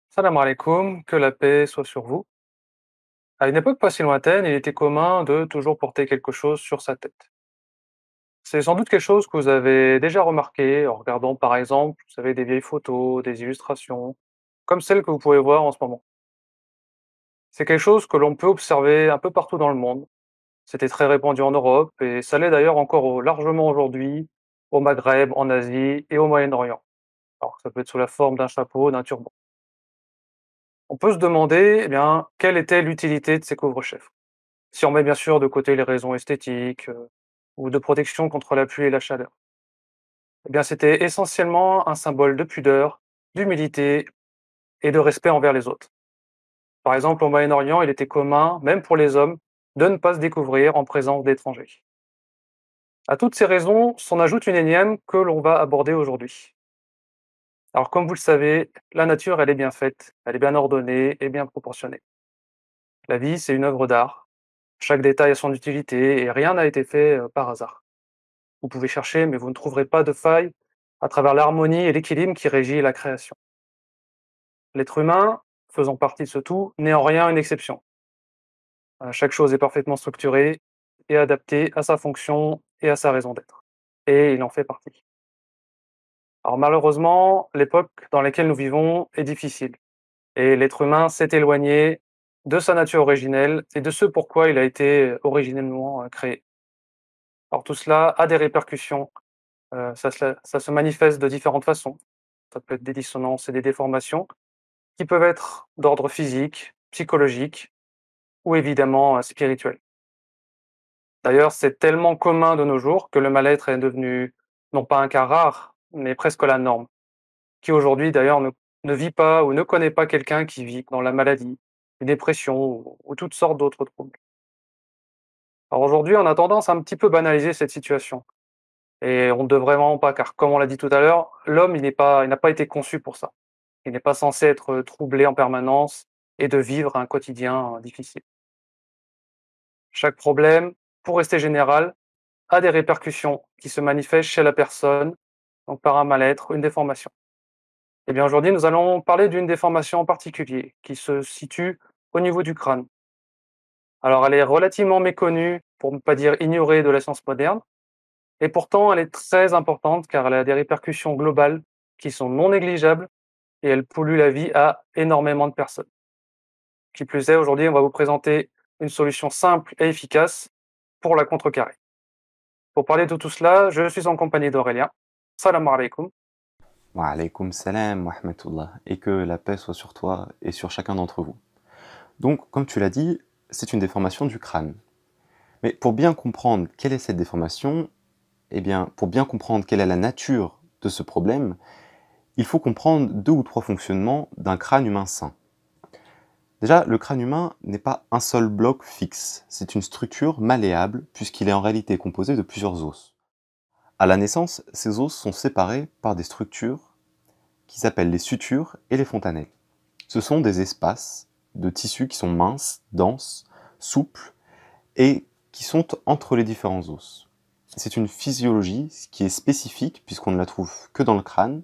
Salam alaikum, que la paix soit sur vous. À une époque pas si lointaine, il était commun de toujours porter quelque chose sur sa tête. C'est sans doute quelque chose que vous avez déjà remarqué en regardant par exemple, vous savez, des vieilles photos, des illustrations, comme celles que vous pouvez voir en ce moment. C'est quelque chose que l'on peut observer un peu partout dans le monde. C'était très répandu en Europe et ça l'est d'ailleurs encore largement aujourd'hui au Maghreb, en Asie et au Moyen-Orient. Alors ça peut être sous la forme d'un chapeau, d'un turban. On peut se demander, eh bien, quelle était l'utilité de ces couvre-chefs. Si on met bien sûr de côté les raisons esthétiques, ou de protection contre la pluie et la chaleur. Eh bien, c'était essentiellement un symbole de pudeur, d'humilité et de respect envers les autres. Par exemple, au Moyen-Orient, il était commun, même pour les hommes, de ne pas se découvrir en présence d'étrangers. À toutes ces raisons s'en ajoute une énième que l'on va aborder aujourd'hui. Alors, comme vous le savez, la nature, elle est bien faite, elle est bien ordonnée et bien proportionnée. La vie, c'est une œuvre d'art. Chaque détail a son utilité et rien n'a été fait par hasard. Vous pouvez chercher, mais vous ne trouverez pas de faille à travers l'harmonie et l'équilibre qui régit la création. L'être humain, faisant partie de ce tout, n'est en rien une exception. Chaque chose est parfaitement structurée et adaptée à sa fonction et à sa raison d'être. Et il en fait partie. Alors malheureusement, l'époque dans laquelle nous vivons est difficile. Et l'être humain s'est éloigné de sa nature originelle et de ce pourquoi il a été originellement créé. Alors tout cela a des répercussions. Ça se manifeste de différentes façons. Ça peut être des dissonances et des déformations qui peuvent être d'ordre physique, psychologique ou évidemment spirituel. D'ailleurs, c'est tellement commun de nos jours que le mal-être est devenu non pas un cas rare, mais presque la norme, qui aujourd'hui d'ailleurs ne vit pas ou ne connaît pas quelqu'un qui vit dans la maladie, une dépression ou toutes sortes d'autres troubles. Alors aujourd'hui, on a tendance à un petit peu banaliser cette situation. Et on ne devrait vraiment pas, car comme on l'a dit tout à l'heure, l'homme, il n'a pas été conçu pour ça. Il n'est pas censé être troublé en permanence et de vivre un quotidien difficile. Chaque problème, pour rester général, a des répercussions qui se manifestent chez la personne, donc par un mal-être, une déformation. Et bien aujourd'hui, nous allons parler d'une déformation en particulier qui se situe au niveau du crâne. Alors elle est relativement méconnue, pour ne pas dire ignorée de la science moderne, et pourtant elle est très importante car elle a des répercussions globales qui sont non négligeables et elle pollue la vie à énormément de personnes. Qui plus est, aujourd'hui, on va vous présenter une solution simple et efficace pour la contrecarrer. Pour parler de tout cela, je suis en compagnie d'Aurélien. Salam alaikum. Wa alaykoum salam wa rahmatullah, et que la paix soit sur toi et sur chacun d'entre vous. Donc, comme tu l'as dit, c'est une déformation du crâne. Mais pour bien comprendre quelle est cette déformation, eh bien, pour bien comprendre quelle est la nature de ce problème, il faut comprendre deux ou trois fonctionnements d'un crâne humain sain. Déjà, le crâne humain n'est pas un seul bloc fixe, c'est une structure malléable puisqu'il est en réalité composé de plusieurs os. À la naissance, ces os sont séparés par des structures qui s'appellent les sutures et les fontanelles. Ce sont des espaces de tissus qui sont minces, denses, souples et qui sont entre les différents os. C'est une physiologie qui est spécifique puisqu'on ne la trouve que dans le crâne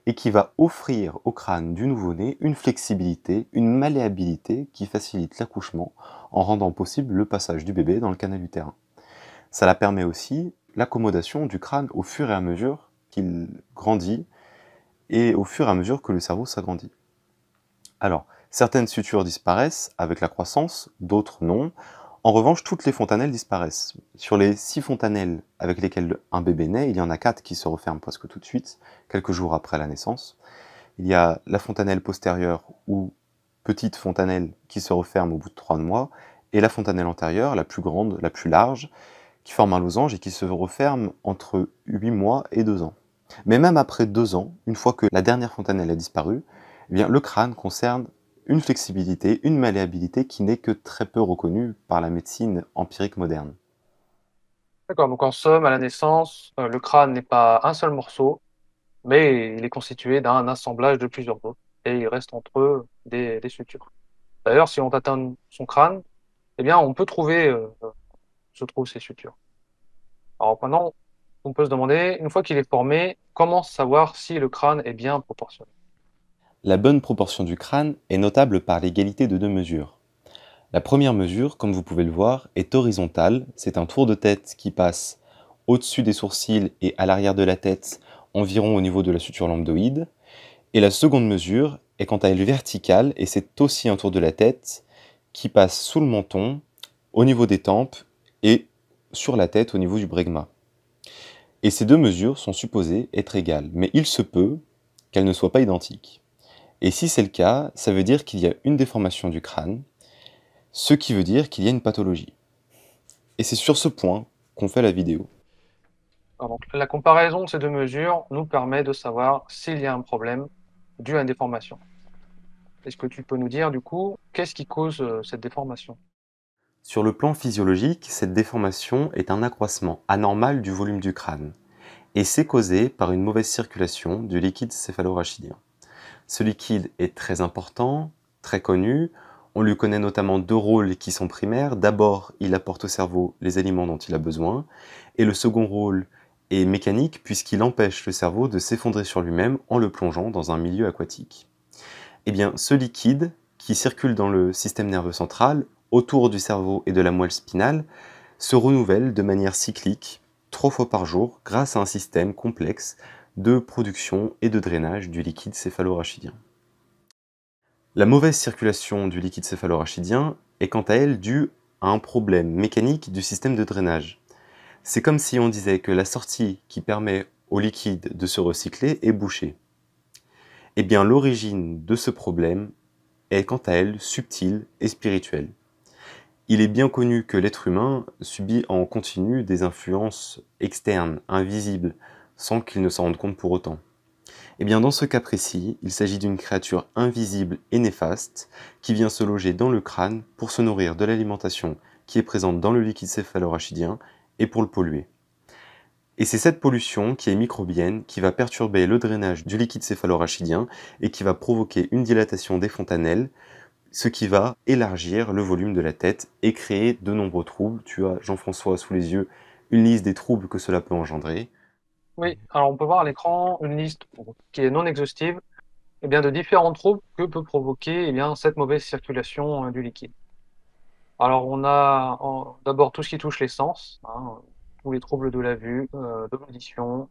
et qui va offrir au crâne du nouveau-né une flexibilité, une malléabilité qui facilite l'accouchement en rendant possible le passage du bébé dans le canal utérin. Cela permet aussi l'accommodation du crâne au fur et à mesure qu'il grandit et au fur et à mesure que le cerveau s'agrandit. Alors, certaines sutures disparaissent avec la croissance, d'autres non. En revanche, toutes les fontanelles disparaissent. Sur les 6 fontanelles avec lesquelles un bébé naît, il y en a 4 qui se referment presque tout de suite, quelques jours après la naissance. Il y a la fontanelle postérieure ou petite fontanelle qui se referme au bout de 3 mois, et la fontanelle antérieure, la plus grande, la plus large, qui forme un losange et qui se referme entre 8 mois et 2 ans. Mais même après 2 ans, une fois que la dernière fontanelle a disparu, eh bien, le crâne conserve une flexibilité, une malléabilité qui n'est que très peu reconnue par la médecine empirique moderne. D'accord, donc en somme, à la naissance, le crâne n'est pas un seul morceau, mais il est constitué d'un assemblage de plusieurs autres, et il reste entre eux des sutures. D'ailleurs, si on atteint son crâne, eh bien, on peut trouver où se trouvent ces sutures. Alors maintenant, on peut se demander, une fois qu'il est formé, comment savoir si le crâne est bien proportionné? La bonne proportion du crâne est notable par l'égalité de deux mesures. La première mesure, comme vous pouvez le voir, est horizontale, c'est un tour de tête qui passe au-dessus des sourcils et à l'arrière de la tête, environ au niveau de la suture lambdoïde. Et la seconde mesure est quant à elle verticale, et c'est aussi un tour de la tête qui passe sous le menton, au niveau des tempes et sur la tête au niveau du bregma. Et ces deux mesures sont supposées être égales, mais il se peut qu'elles ne soient pas identiques. Et si c'est le cas, ça veut dire qu'il y a une déformation du crâne, ce qui veut dire qu'il y a une pathologie. Et c'est sur ce point qu'on fait la vidéo. Alors, donc, la comparaison de ces deux mesures nous permet de savoir s'il y a un problème dû à une déformation. Est-ce que tu peux nous dire, du coup, qu'est-ce qui cause cette déformation? Sur le plan physiologique, cette déformation est un accroissement anormal du volume du crâne, et c'est causé par une mauvaise circulation du liquide céphalorachidien. Ce liquide est très important, très connu. On lui connaît notamment deux rôles qui sont primaires. D'abord, il apporte au cerveau les aliments dont il a besoin. Et le second rôle est mécanique puisqu'il empêche le cerveau de s'effondrer sur lui-même en le plongeant dans un milieu aquatique. Eh bien, ce liquide, qui circule dans le système nerveux central, autour du cerveau et de la moelle spinale, se renouvelle de manière cyclique, 3 fois par jour, grâce à un système complexe de production et de drainage du liquide céphalorachidien. La mauvaise circulation du liquide céphalorachidien est quant à elle due à un problème mécanique du système de drainage. C'est comme si on disait que la sortie qui permet au liquide de se recycler est bouchée. Eh bien, l'origine de ce problème est quant à elle subtile et spirituelle. Il est bien connu que l'être humain subit en continu des influences externes, invisibles, sans qu'il ne s'en rende compte pour autant. Eh bien, dans ce cas précis, il s'agit d'une créature invisible et néfaste qui vient se loger dans le crâne pour se nourrir de l'alimentation qui est présente dans le liquide céphalorachidien et pour le polluer. Et c'est cette pollution qui est microbienne qui va perturber le drainage du liquide céphalorachidien et qui va provoquer une dilatation des fontanelles, ce qui va élargir le volume de la tête et créer de nombreux troubles. Tu as, Jean-François, sous les yeux une liste des troubles que cela peut engendrer. Oui, alors on peut voir à l'écran une liste qui est non exhaustive de différents troubles que peut provoquer cette mauvaise circulation du liquide. Alors on a d'abord tout ce qui touche les sens, tous les troubles de la vue, de l'audition,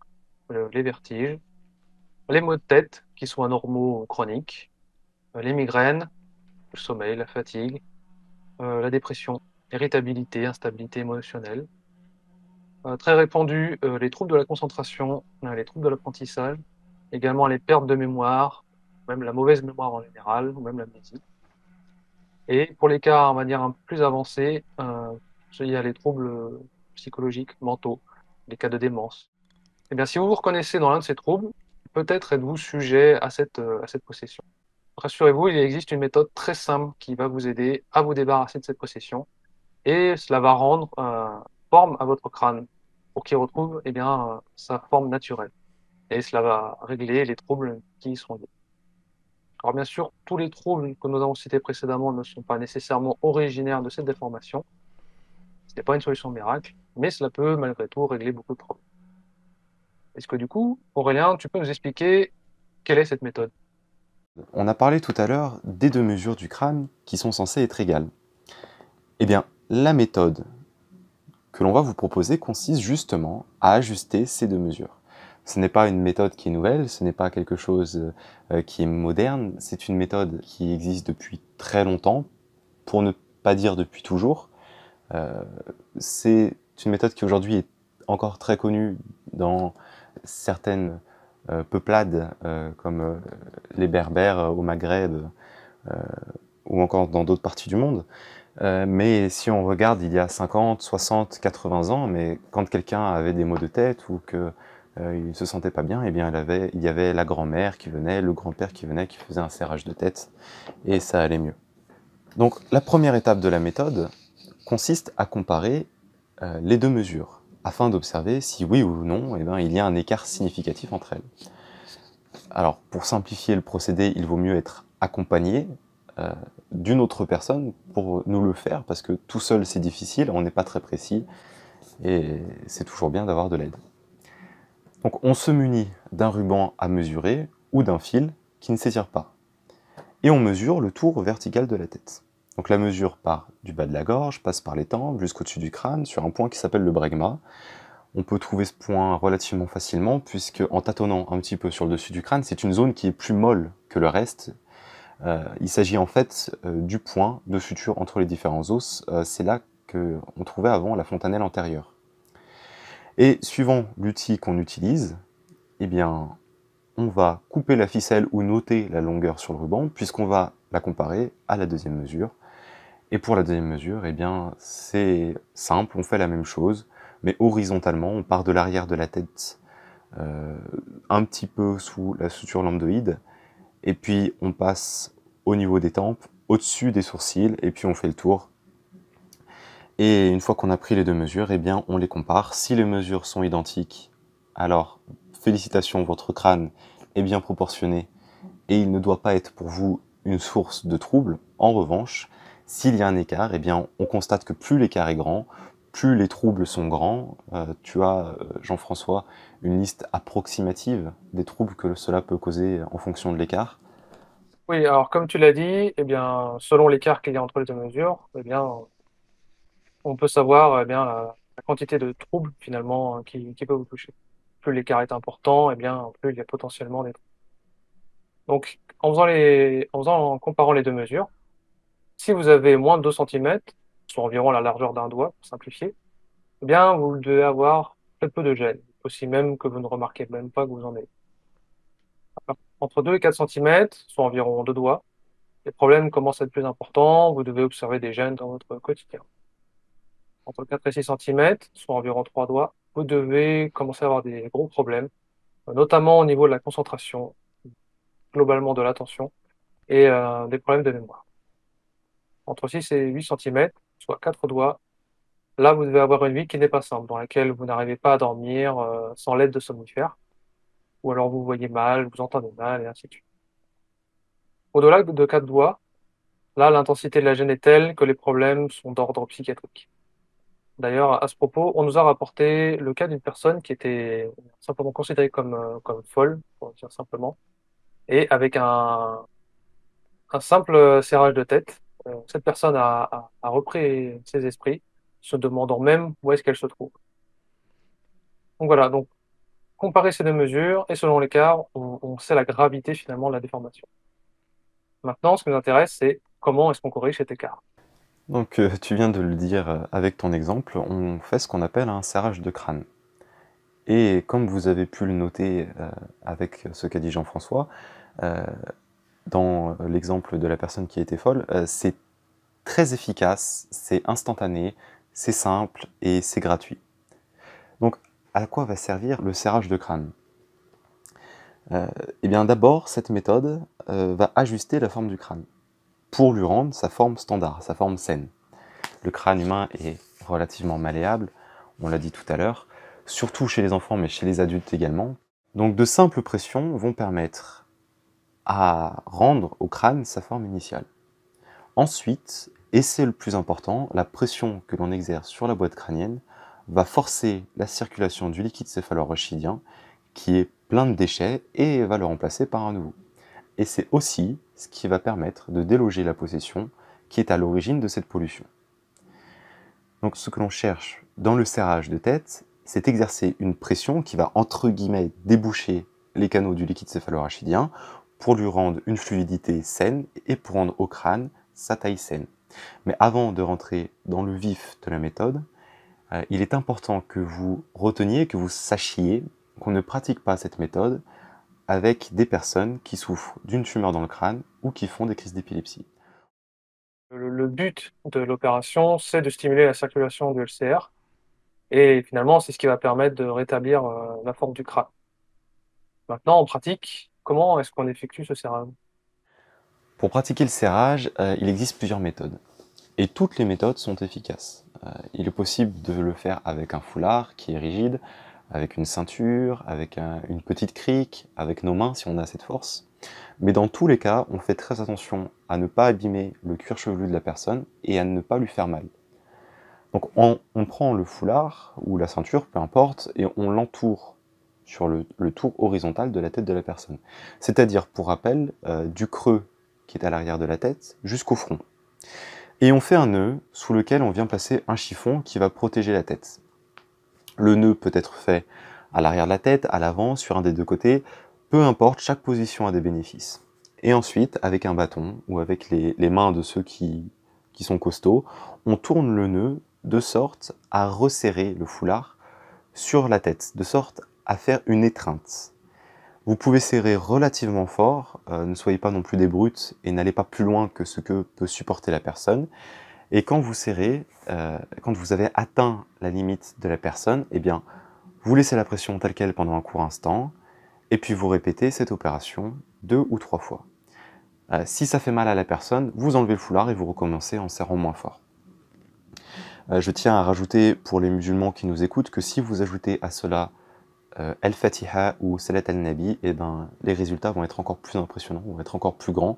les vertiges, les maux de tête qui soient normaux ou chroniques, les migraines, le sommeil, la fatigue, la dépression, irritabilité, instabilité émotionnelle. Très répandu, les troubles de la concentration, les troubles de l'apprentissage, également les pertes de mémoire, même la mauvaise mémoire en général, ou même l'amnésie. Et pour les cas, on va dire, plus avancés, il y a les troubles psychologiques, mentaux, les cas de démence. Eh bien, si vous vous reconnaissez dans l'un de ces troubles, peut-être êtes-vous sujet à cette possession. Rassurez-vous, il existe une méthode très simple qui va vous aider à vous débarrasser de cette possession, et cela va rendre forme à votre crâne pour qu'il retrouve sa forme naturelle. Et cela va régler les troubles qui y sont liés. Alors bien sûr, tous les troubles que nous avons cités précédemment ne sont pas nécessairement originaires de cette déformation. Ce n'est pas une solution miracle, mais cela peut malgré tout régler beaucoup de problèmes. Est-ce que du coup, Aurélien, tu peux nous expliquer quelle est cette méthode? On a parlé tout à l'heure des deux mesures du crâne qui sont censées être égales. Eh bien, la méthode que l'on va vous proposer consiste justement à ajuster ces deux mesures. Ce n'est pas une méthode qui est nouvelle, ce n'est pas quelque chose qui est moderne, c'est une méthode qui existe depuis très longtemps, pour ne pas dire depuis toujours. C'est une méthode qui aujourd'hui est encore très connue dans certaines peuplades comme les Berbères au Maghreb ou encore dans d'autres parties du monde. Mais si on regarde il y a 50, 60, 80 ans, mais quand quelqu'un avait des maux de tête ou qu'il ne se sentait pas bien, eh bien il y avait la grand-mère qui venait, le grand-père qui venait, qui faisait un serrage de tête, et ça allait mieux. Donc la première étape de la méthode consiste à comparer les deux mesures, afin d'observer si oui ou non il y a un écart significatif entre elles. Alors pour simplifier le procédé, il vaut mieux être accompagné d'une autre personne pour nous le faire, parce que tout seul c'est difficile, on n'est pas très précis, et c'est toujours bien d'avoir de l'aide. Donc on se munit d'un ruban à mesurer ou d'un fil qui ne s'étire pas. et on mesure le tour vertical de la tête. Donc la mesure part du bas de la gorge, passe par les tempes, jusqu'au-dessus du crâne, sur un point qui s'appelle le bregma. On peut trouver ce point relativement facilement, puisque en tâtonnant un petit peu sur le dessus du crâne, c'est une zone qui est plus molle que le reste. Il s'agit en fait du point de suture entre les différents os. C'est là qu'on trouvait avant la fontanelle antérieure. Et suivant l'outil qu'on utilise, eh bien, on va couper la ficelle ou noter la longueur sur le ruban, puisqu'on va la comparer à la deuxième mesure. Et pour la deuxième mesure, eh bien, c'est simple, on fait la même chose, mais horizontalement, on part de l'arrière de la tête, un petit peu sous la suture lambdoïde, et puis on passe au niveau des tempes, au-dessus des sourcils, et puis on fait le tour. Et une fois qu'on a pris les deux mesures, eh bien, on les compare. Si les mesures sont identiques, alors félicitations, votre crâne est bien proportionné et il ne doit pas être pour vous une source de trouble. En revanche, s'il y a un écart, eh bien, on constate que plus l'écart est grand, plus les troubles sont grands. Tu as, Jean-François, une liste approximative des troubles que cela peut causer en fonction de l'écart. Oui, alors comme tu l'as dit, eh bien, selon l'écart qu'il y a entre les deux mesures, eh bien, on peut savoir bien, la quantité de troubles finalement qui peut vous toucher. Plus l'écart est important, eh bien, plus il y a potentiellement des troubles. Donc, en comparant les deux mesures, si vous avez moins de 2 centimètres, soit environ la largeur d'un doigt, pour simplifier, eh bien, vous devez avoir très peu de gêne, aussi même que vous ne remarquez même pas que vous en avez. Entre 2 et 4 centimètres, soit environ 2 doigts, les problèmes commencent à être plus importants, vous devez observer des gènes dans votre quotidien. Entre 4 et 6 centimètres, soit environ 3 doigts, vous devez commencer à avoir des gros problèmes, notamment au niveau de la concentration, globalement de l'attention, et des problèmes de mémoire. Entre 6 et 8 centimètres, soit 4 doigts, là vous devez avoir une vie qui n'est pas simple, dans laquelle vous n'arrivez pas à dormir sans l'aide de somnifères, ou alors vous voyez mal, vous entendez mal, et ainsi de suite. Au-delà de 4 doigts, là l'intensité de la gêne est telle que les problèmes sont d'ordre psychiatrique. D'ailleurs, à ce propos, on nous a rapporté le cas d'une personne qui était simplement considérée comme folle, pour dire simplement, et avec un simple serrage de tête, cette personne a repris ses esprits, se demandant même où est-ce qu'elle se trouve. Donc voilà, donc comparer ces deux mesures, et selon l'écart, on sait la gravité finalement de la déformation. Maintenant, ce qui nous intéresse, c'est comment est-ce qu'on corrige cet écart. Donc, tu viens de le dire avec ton exemple, on fait ce qu'on appelle un serrage de crâne. Et comme vous avez pu le noter avec ce qu'a dit Jean-François, euh, dans l'exemple de la personne qui était folle, c'est très efficace, c'est instantané, c'est simple et c'est gratuit. Donc, à quoi va servir le serrage de crâne? Eh bien, d'abord, cette méthode va ajuster la forme du crâne pour lui rendre sa forme standard, sa forme saine. Le crâne humain est relativement malléable, on l'a dit tout à l'heure, surtout chez les enfants, mais chez les adultes également. Donc de simples pressions vont permettre à rendre au crâne sa forme initiale. Ensuite, et c'est le plus important, la pression que l'on exerce sur la boîte crânienne va forcer la circulation du liquide céphalorachidien, qui est plein de déchets, et va le remplacer par un nouveau. Et c'est aussi ce qui va permettre de déloger la possession qui est à l'origine de cette pollution. Donc ce que l'on cherche dans le serrage de tête, c'est exercer une pression qui va entre guillemets déboucher les canaux du liquide céphalorachidien pour lui rendre une fluidité saine et pour rendre au crâne sa taille saine. Mais avant de rentrer dans le vif de la méthode, il est important que vous reteniez, que vous sachiez qu'on ne pratique pas cette méthode avec des personnes qui souffrent d'une tumeur dans le crâne ou qui font des crises d'épilepsie. Le but de l'opération, c'est de stimuler la circulation du LCR, et finalement, c'est ce qui va permettre de rétablir la forme du crâne. Maintenant, en pratique, comment est-ce qu'on effectue ce serrage? Pour pratiquer le serrage, il existe plusieurs méthodes. Et toutes les méthodes sont efficaces. Il est possible de le faire avec un foulard qui est rigide, avec une ceinture, avec une petite crique, avec nos mains si on a cette force. Mais dans tous les cas, on fait très attention à ne pas abîmer le cuir chevelu de la personne et à ne pas lui faire mal. Donc on prend le foulard ou la ceinture, peu importe, et on l'entoure sur le tour horizontal de la tête de la personne. C'est-à-dire, pour rappel, du creux qui est à l'arrière de la tête, jusqu'au front. Et on fait un nœud sous lequel on vient placer un chiffon qui va protéger la tête. Le nœud peut être fait à l'arrière de la tête, à l'avant, sur un des deux côtés, peu importe, chaque position a des bénéfices. Et ensuite, avec un bâton ou avec les mains de ceux qui sont costauds, on tourne le nœud de sorte à resserrer le foulard sur la tête, de sorte à faire une étreinte. Vous pouvez serrer relativement fort, ne soyez pas non plus des brutes et n'allez pas plus loin que ce que peut supporter la personne. Et quand vous serrez, quand vous avez atteint la limite de la personne, eh bien, vous laissez la pression telle quelle pendant un court instant, et puis vous répétez cette opération 2 ou 3 fois. Si ça fait mal à la personne, vous enlevez le foulard et vous recommencez en serrant moins fort. Je tiens à rajouter pour les musulmans qui nous écoutent que si vous ajoutez à cela Al-Fatiha ou Salat al-Nabi, eh ben, les résultats vont être encore plus impressionnants, vont être encore plus grands.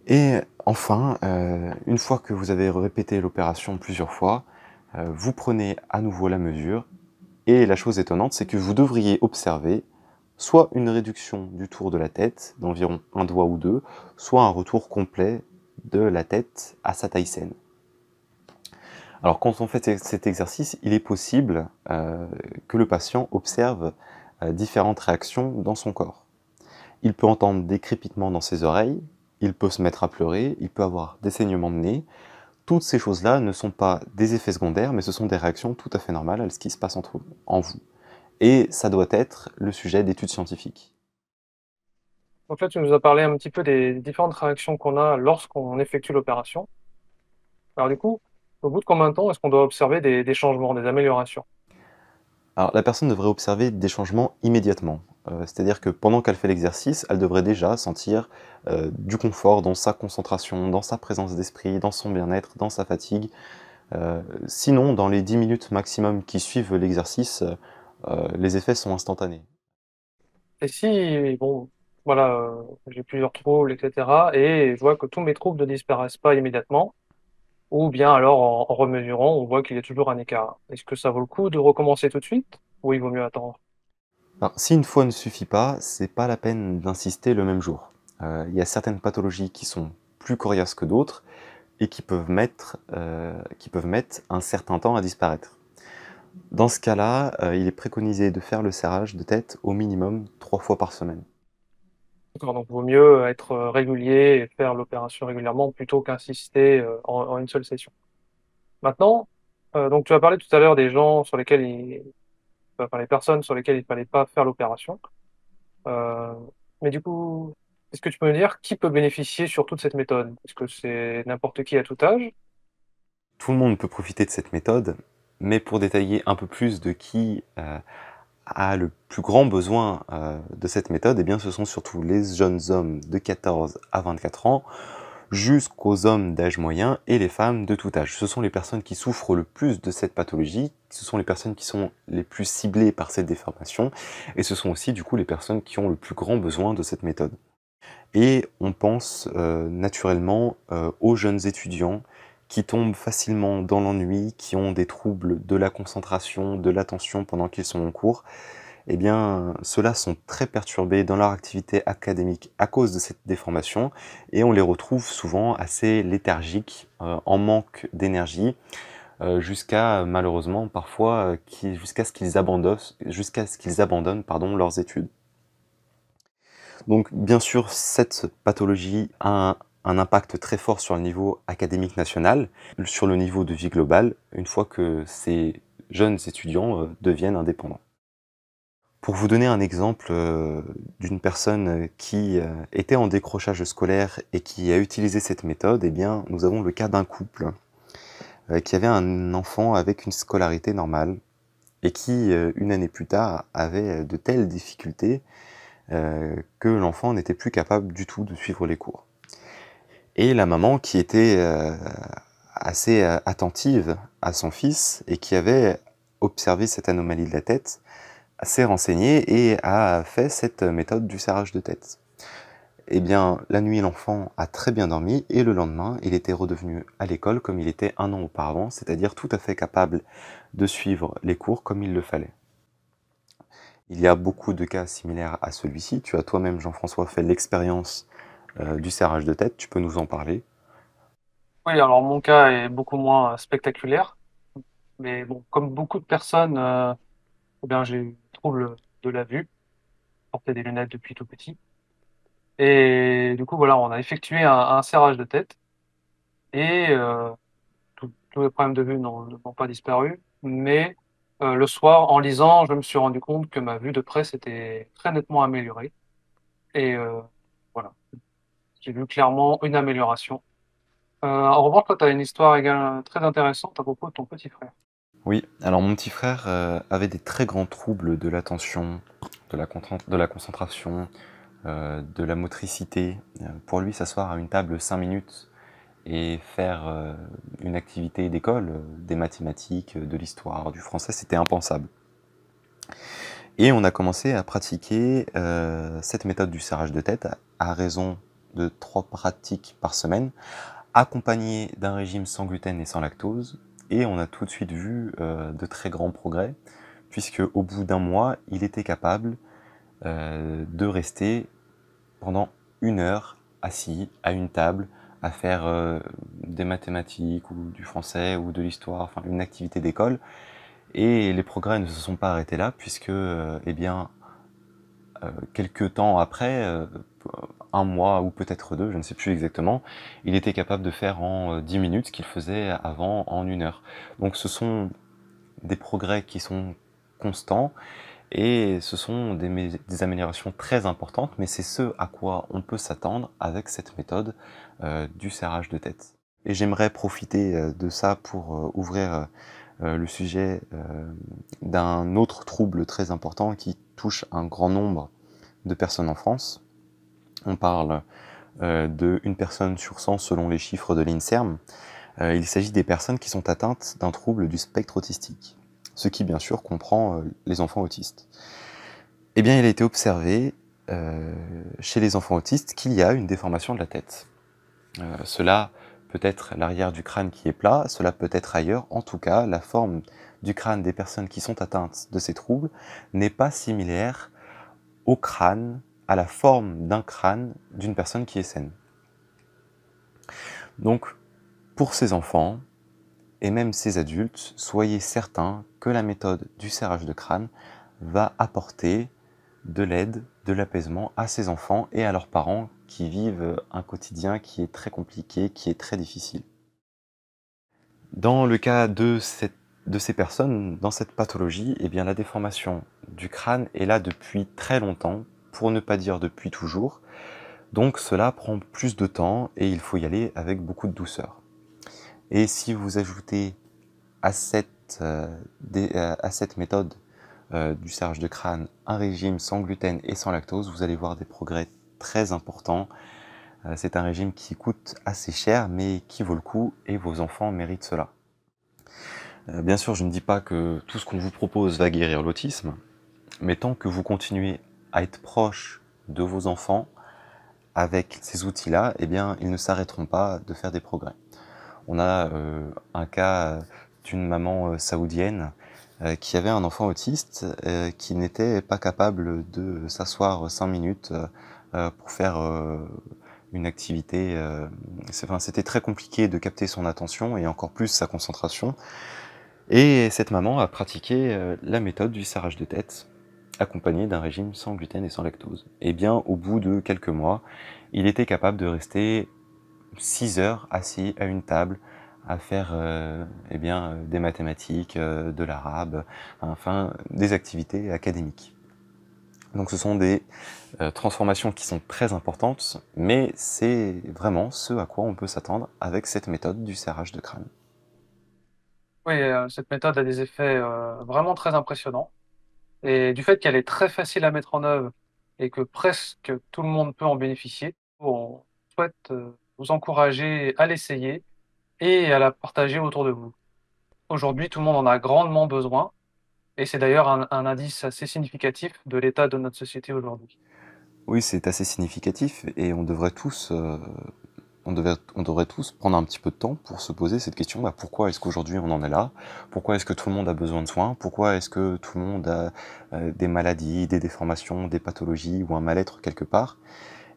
Et enfin, une fois que vous avez répété l'opération plusieurs fois, vous prenez à nouveau la mesure, et la chose étonnante, c'est que vous devriez observer soit une réduction du tour de la tête d'environ un doigt ou deux, soit un retour complet de la tête à sa taille saine. Alors quand on fait cet exercice, il est possible que le patient observe différentes réactions dans son corps. Il peut entendre des crépitements dans ses oreilles, il peut se mettre à pleurer, il peut avoir des saignements de nez. Toutes ces choses-là ne sont pas des effets secondaires, mais ce sont des réactions tout à fait normales à ce qui se passe en vous. Et ça doit être le sujet d'études scientifiques. Donc là, tu nous as parlé un petit peu des différentes réactions qu'on a lorsqu'on effectue l'opération. Alors du coup, au bout de combien de temps est-ce qu'on doit observer des changements, des améliorations? Alors la personne devrait observer des changements immédiatement. C'est-à-dire que pendant qu'elle fait l'exercice, elle devrait déjà sentir du confort dans sa concentration, dans sa présence d'esprit, dans son bien-être, dans sa fatigue. Sinon, dans les 10 minutes maximum qui suivent l'exercice, les effets sont instantanés. Et si, bon, voilà, j'ai plusieurs troubles, etc., et je vois que tous mes troubles ne disparaissent pas immédiatement, ou bien alors en remesurant, on voit qu'il y a toujours un écart. Est-ce que ça vaut le coup de recommencer tout de suite, ou il vaut mieux attendre? Alors, si une fois ne suffit pas, c'est pas la peine d'insister le même jour. Il y a certaines pathologies qui sont plus coriaces que d'autres et qui peuvent mettre un certain temps à disparaître. Dans ce cas-là, il est préconisé de faire le serrage de tête au minimum 3 fois par semaine. D'accord, donc vaut mieux être régulier et faire l'opération régulièrement plutôt qu'insister en une seule session. Maintenant, donc tu as parlé tout à l'heure des gens sur lesquels enfin, les personnes sur lesquelles il fallait pas faire l'opération. Euh, mais du coup, est-ce que tu peux me dire qui peut bénéficier sur toute cette méthode? Est-ce que c'est n'importe qui à tout âge? Tout le monde peut profiter de cette méthode, mais pour détailler un peu plus de qui a le plus grand besoin de cette méthode, eh bien, ce sont surtout les jeunes hommes de 14 à 24 ans, jusqu'aux hommes d'âge moyen et les femmes de tout âge. Ce sont les personnes qui souffrent le plus de cette pathologie, ce sont les personnes qui sont les plus ciblées par cette déformation, et ce sont aussi du coup les personnes qui ont le plus grand besoin de cette méthode. Et on pense naturellement aux jeunes étudiants qui tombent facilement dans l'ennui, qui ont des troubles de la concentration, de l'attention pendant qu'ils sont en cours. Eh bien, ceux-là sont très perturbés dans leur activité académique à cause de cette déformation et on les retrouve souvent assez léthargiques, en manque d'énergie, jusqu'à malheureusement parfois jusqu'à ce qu'ils abandonnent pardon, leurs études. Donc bien sûr, cette pathologie a un impact très fort sur le niveau académique national, sur le niveau de vie globale, une fois que ces jeunes étudiants deviennent indépendants. Pour vous donner un exemple d'une personne qui était en décrochage scolaire et qui a utilisé cette méthode, eh bien, nous avons le cas d'un couple qui avait un enfant avec une scolarité normale et qui, une année plus tard, avait de telles difficultés que l'enfant n'était plus capable du tout de suivre les cours. Et la maman, qui était assez attentive à son fils et qui avait observé cette anomalie de la tête, s'est renseignée et a fait cette méthode du serrage de tête. Eh bien, la nuit, l'enfant a très bien dormi et le lendemain, il était redevenu à l'école comme il était un an auparavant, c'est-à-dire tout à fait capable de suivre les cours comme il le fallait. Il y a beaucoup de cas similaires à celui-ci. Tu as toi-même, Jean-François, fait l'expérience du serrage de tête, tu peux nous en parler? Oui, alors mon cas est beaucoup moins spectaculaire, mais bon, comme beaucoup de personnes, eh bien, j'ai eu des troubles de la vue, portais des lunettes depuis tout petit. Et du coup, voilà, on a effectué un serrage de tête et tous les problèmes de vue n'ont pas disparu. Mais le soir, en lisant, je me suis rendu compte que ma vue de près s'était très nettement améliorée. Et voilà, j'ai vu clairement une amélioration. En revanche, toi, tu as une histoire très intéressante à propos de ton petit frère. Oui, alors mon petit frère avait des très grands troubles de l'attention, de la concentration, de la motricité. Pour lui, s'asseoir à une table 5 minutes et faire une activité d'école, des mathématiques, de l'histoire, du français, c'était impensable. Et on a commencé à pratiquer cette méthode du serrage de tête à raison de 3 pratiques par semaine, accompagné d'un régime sans gluten et sans lactose. Et on a tout de suite vu de très grands progrès, puisque au bout d'un mois, il était capable de rester pendant 1 heure assis à une table à faire des mathématiques ou du français ou de l'histoire, enfin une activité d'école. Et les progrès ne se sont pas arrêtés là, puisque eh bien, quelques temps après, un mois ou peut-être 2, je ne sais plus exactement, il était capable de faire en 10 minutes ce qu'il faisait avant en 1 heure. Donc ce sont des progrès qui sont constants et ce sont des améliorations très importantes, mais c'est ce à quoi on peut s'attendre avec cette méthode du serrage de tête. Et j'aimerais profiter de ça pour ouvrir le sujet d'un autre trouble très important qui touche un grand nombre de personnes en France. On parle de 1 personne sur 100 selon les chiffres de l'INSERM. Il s'agit des personnes qui sont atteintes d'un trouble du spectre autistique, ce qui bien sûr comprend les enfants autistes. Eh bien, il a été observé chez les enfants autistes qu'il y a une déformation de la tête. Cela peut être l'arrière du crâne qui est plat, cela peut être ailleurs. En tout cas, la forme du crâne des personnes qui sont atteintes de ces troubles n'est pas similaire au crâne, à la forme d'un crâne d'une personne qui est saine. Donc, pour ces enfants, et même ces adultes, soyez certains que la méthode du serrage de crâne va apporter de l'aide, de l'apaisement à ces enfants et à leurs parents qui vivent un quotidien qui est très compliqué, qui est très difficile. Dans le cas de ces personnes, dans cette pathologie, eh bien, la déformation du crâne est là depuis très longtemps, pour ne pas dire depuis toujours. Donc cela prend plus de temps et il faut y aller avec beaucoup de douceur. Et si vous ajoutez à cette méthode du serrage de crâne un régime sans gluten et sans lactose, vous allez voir des progrès très importants. C'est un régime qui coûte assez cher mais qui vaut le coup et vos enfants méritent cela. Bien sûr, je ne dis pas que tout ce qu'on vous propose va guérir l'autisme, mais tant que vous continuez à être proche de vos enfants avec ces outils-là, eh bien, ils ne s'arrêteront pas de faire des progrès. On a un cas d'une maman saoudienne qui avait un enfant autiste qui n'était pas capable de s'asseoir 5 minutes pour faire une activité. C'était très compliqué de capter son attention et encore plus sa concentration. Et cette maman a pratiqué la méthode du serrage de tête, accompagnée d'un régime sans gluten et sans lactose. Et bien, au bout de quelques mois, il était capable de rester 6 heures assis à une table, à faire des mathématiques, de l'arabe, enfin des activités académiques. Donc ce sont des transformations qui sont très importantes, mais c'est vraiment ce à quoi on peut s'attendre avec cette méthode du serrage de crâne. Oui, cette méthode a des effets vraiment très impressionnants. Et du fait qu'elle est très facile à mettre en œuvre et que presque tout le monde peut en bénéficier, on souhaite vous encourager à l'essayer et à la partager autour de vous. Aujourd'hui, tout le monde en a grandement besoin et c'est d'ailleurs un indice assez significatif de l'état de notre société aujourd'hui. Oui, c'est assez significatif et on devrait tous prendre un petit peu de temps pour se poser cette question, pourquoi est-ce qu'aujourd'hui on en est là? Pourquoi est-ce que tout le monde a besoin de soins? Pourquoi est-ce que tout le monde a des maladies, des déformations, des pathologies ou un mal-être quelque part?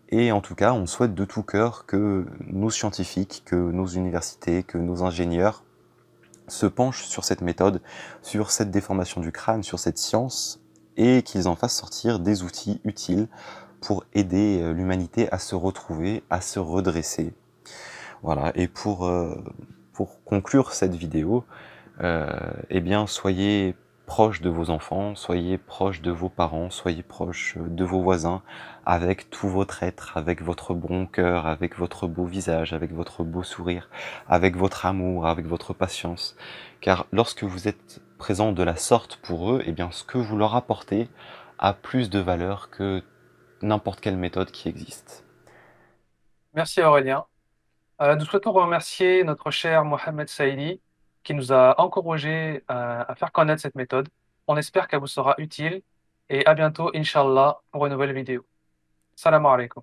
Et en tout cas, on souhaite de tout cœur que nos scientifiques, que nos universités, que nos ingénieurs se penchent sur cette méthode, sur cette déformation du crâne, sur cette science, et qu'ils en fassent sortir des outils utiles pour aider l'humanité à se retrouver, à se redresser. Voilà, et pour conclure cette vidéo, eh bien, soyez proches de vos enfants, soyez proches de vos parents, soyez proches de vos voisins, avec tout votre être, avec votre bon cœur, avec votre beau visage, avec votre beau sourire, avec votre amour, avec votre patience. Car lorsque vous êtes présent de la sorte pour eux, eh bien, ce que vous leur apportez a plus de valeur que n'importe quelle méthode qui existe. Merci Aurélien. Nous souhaitons remercier notre cher Mohamed Saïdi qui nous a encouragé à faire connaître cette méthode. On espère qu'elle vous sera utile et à bientôt, Inch'Allah, pour une nouvelle vidéo. Salam alaikum.